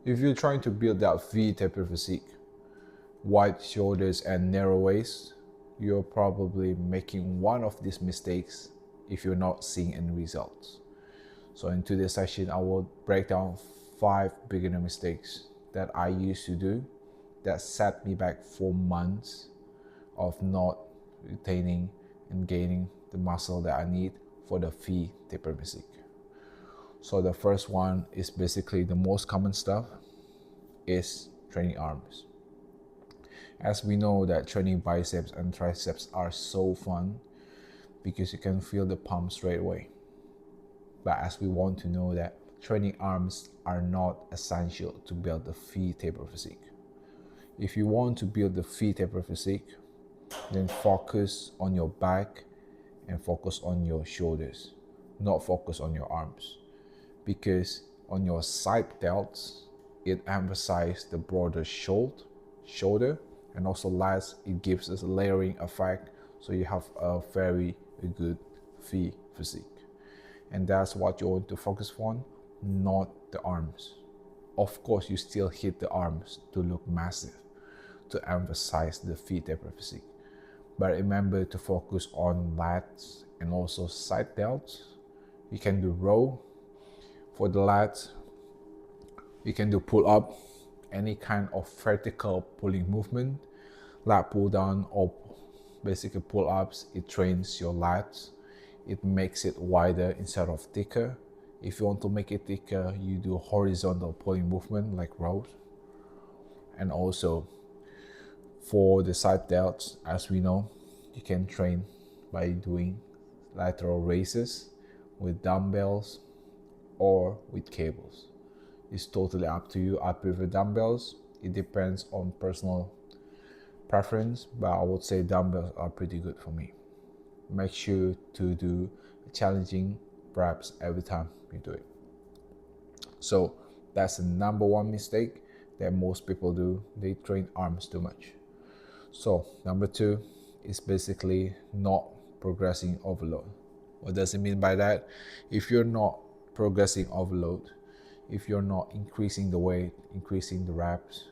If you're trying to build that V taper physique, wide shoulders and narrow waist, you're probably making one of these mistakes if you're not seeing any results. So in today's session, I will break down 5 beginner mistakes that I used to do that set me back for months of not retaining and gaining the muscle that I need for the V taper physique. So the first one is basically the most common stuff is training arms. As we know that training biceps and triceps are so fun because you can feel the pump straight away. But as we want to know that training arms are not essential to build the V taper physique. If you want to build the V taper physique, then focus on your back and focus on your shoulders, not focus on your arms. Because on your side delts, it emphasizes the broader shoulder, and also last, it gives us a layering effect, so you have a very good V physique. And that's what you want to focus on, not the arms. Of course, you still hit the arms to look massive, to emphasize the V taper physique. But remember to focus on lats and also side delts. You can do row. For the lats, you can do pull up, any kind of vertical pulling movement, lat pull down or basically pull ups. It trains your lats. It makes it wider instead of thicker. If you want to make it thicker, you do horizontal pulling movement like rows. And also for the side delts, as we know, you can train by doing lateral raises with dumbbells or with cables. It's totally up to you. I prefer dumbbells. It depends on personal preference, but I would say dumbbells are pretty good for me. Make sure to do challenging reps every time you do it. So that's the number one mistake that most people do. They train arms too much. So number two is basically not progressing overload. What does it mean by that? If you're not progressing overload, if you're not increasing the weight, increasing the reps,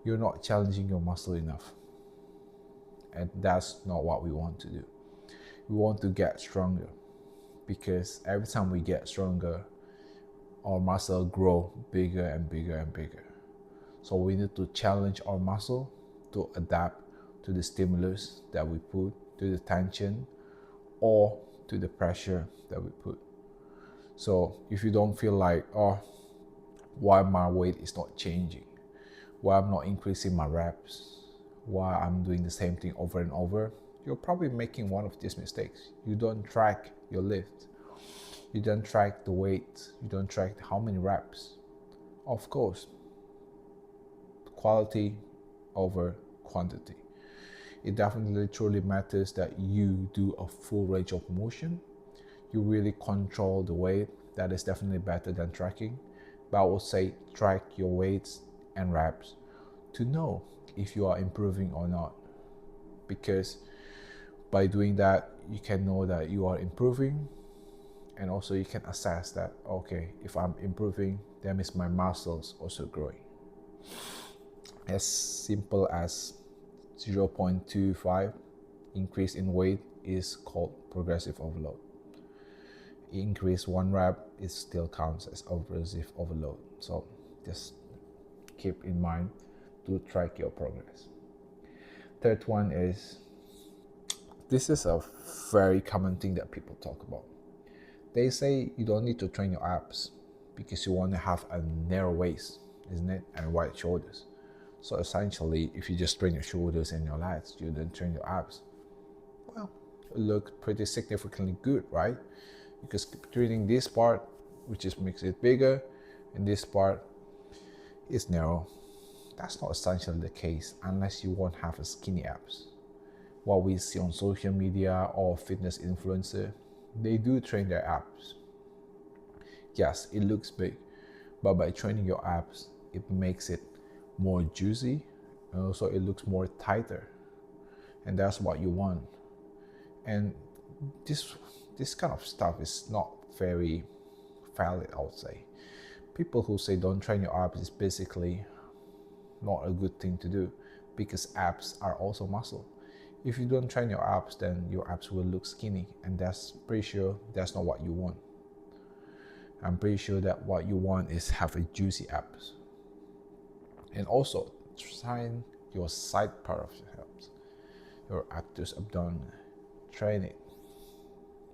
you're not challenging your muscle enough. And that's not what we want to do. We want to get stronger, because every time we get stronger, our muscle grow bigger and bigger and bigger. So we need to challenge our muscle to adapt to the stimulus that we put, to the tension or to the pressure that we put. So if you don't feel like, oh, why my weight is not changing, why I'm not increasing my reps, why I'm doing the same thing over and over, you're probably making one of these mistakes. You don't track your lift. You don't track the weight. You don't track how many reps. Of course, quality over quantity. It definitely truly matters that you do a full range of motion. You really control the weight. That is definitely better than tracking. But I would say track your weights and reps to know if you are improving or not. Because by doing that, you can know that you are improving, and also you can assess that, okay, if I'm improving, that means my muscles also growing. As simple as 0.25 increase in weight is called progressive overload. Increase one rep, it still counts as progressive overload. So just keep in mind to track your progress. Third one is, this is a very common thing that people talk about. They say you don't need to train your abs because you want to have a narrow waist, isn't it? And wide shoulders. So essentially, if you just train your shoulders and your lats, you don't train your abs, well, it looks pretty significantly good, right? Because training this part, which just makes it bigger, and this part is narrow. That's not essentially the case unless you won't have a skinny abs. What we see on social media or fitness influencer, they do train their abs. Yes, it looks big, but by training your abs, it makes it more juicy, and also it looks more tighter, and that's what you want. And this kind of stuff is not very valid, I would say, People who say don't train your abs is basically not a good thing to do, because abs are also muscle. If you don't train your abs, then your abs will look skinny, and that's pretty sure that's not what you want. I'm pretty sure that what you want is have a juicy abs. And also train your side part of your abs, your abductus abdominis. Train it.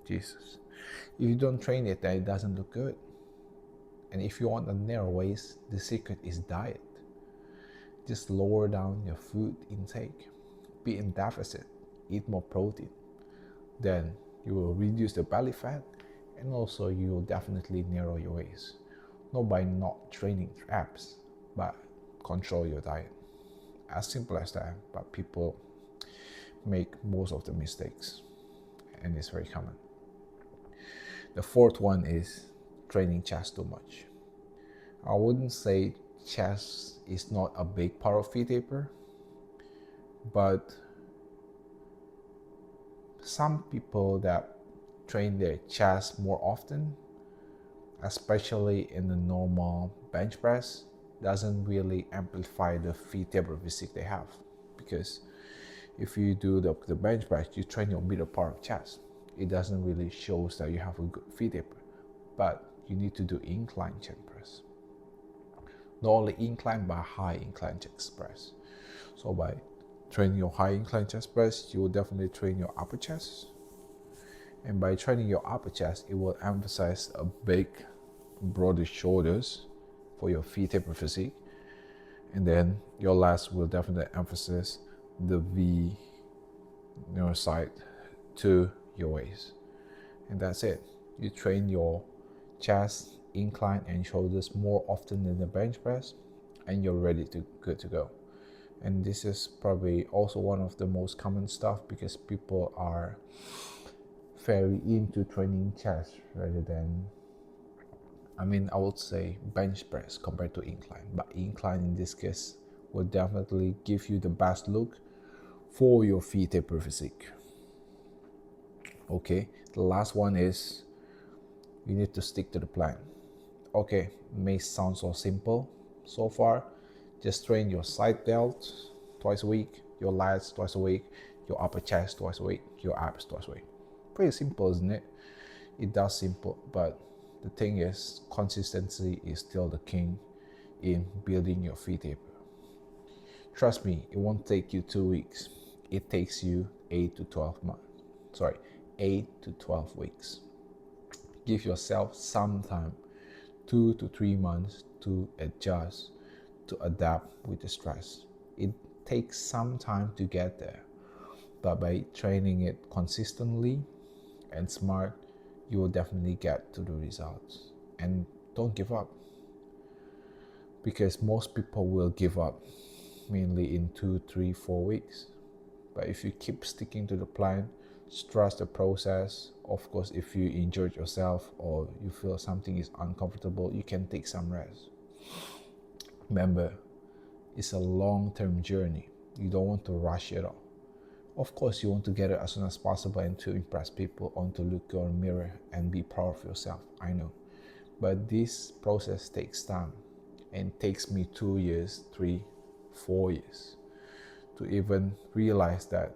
Jesus. If you don't train it, then it doesn't look good. And if you want a narrow waist, the secret is diet. Just lower down your food intake. Be in deficit. Eat more protein. Then you will reduce the belly fat, and also you will definitely narrow your waist. Not by not training abs, but control your diet. As simple as that, but people make most of the mistakes, and it's very common. The fourth one is training chest too much. I wouldn't say chest is not a big part of V-taper, but some people that train their chest more often, especially in the normal bench press, doesn't really amplify the V-taper physique they have. Because if you do the bench press, you train your middle part of chest. It doesn't really show that you have a good V-taper, but you need to do incline chest press. Not only incline, but high incline chest press. So by training your high incline chest press, you will definitely train your upper chest. And by training your upper chest, it will emphasize a big, broader shoulders for your V-taper physique. And then your lats will definitely emphasize the V side to your waist. And that's it. You train your chest, incline, and shoulders more often than the bench press, and you're good to go. And this is probably also one of the most common stuff, because people are very into training chest rather than, I would say bench press compared to incline. But incline in this case will definitely give you the best look for your V-taper physique. Okay, the last one is you need to stick to the plan. Okay, may sound so simple so far. Just train your side delt twice a week, your lats twice a week, your upper chest twice a week, your abs twice a week. Pretty simple, isn't it? It does simple, but the thing is, consistency is still the king in building your V-taper. Trust me, it won't take you 2 weeks. It takes you 8 to 12 months. 8 to 12 weeks. Give yourself some time, 2 to 3 months, to adjust, to adapt with the stress. It takes some time to get there, but by training it consistently and smart, you will definitely get to the results. And don't give up, because most people will give up mainly in 2, 3, 4 weeks. But if you keep sticking to the plan, trust the process. Of course, if you injured yourself or you feel something is uncomfortable, you can take some rest. Remember, it's a long-term journey. You don't want to rush it all. Of course, you want to get it as soon as possible and to impress people, or to look in the mirror and be proud of yourself. I know. But this process takes time, and it takes me 2 years, 3, 4 years to even realize that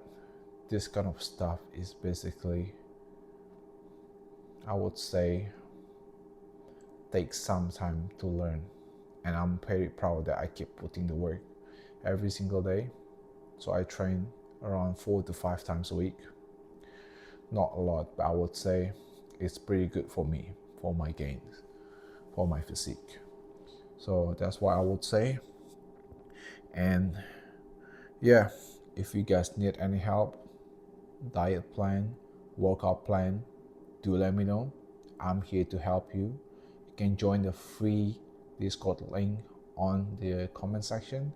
this kind of stuff is basically, I would say, takes some time to learn. And I'm very proud that I keep putting the work every single day. So I train around 4 to 5 times a week. Not a lot, but I would say it's pretty good for me, for my gains, for my physique. So that's what I would say. And yeah, if you guys need any help, diet plan, workout plan, do let me know. I'm here to help you. You can join the free Discord link on the comment section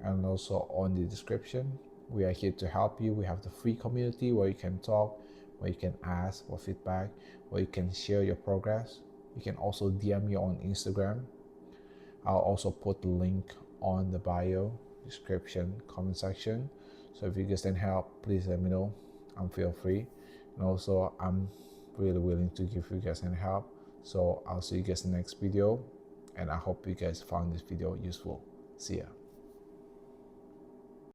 and also on the description. We are here to help you. We have the free community where you can talk, where you can ask for feedback, where you can share your progress. You can also DM me on Instagram. I'll also put the link on the bio, description, comment section. So if you guys need help, please let me know. I'm feel free. And also, I'm really willing to give you guys any help. So I'll see you guys in the next video. And I hope you guys found this video useful. See ya.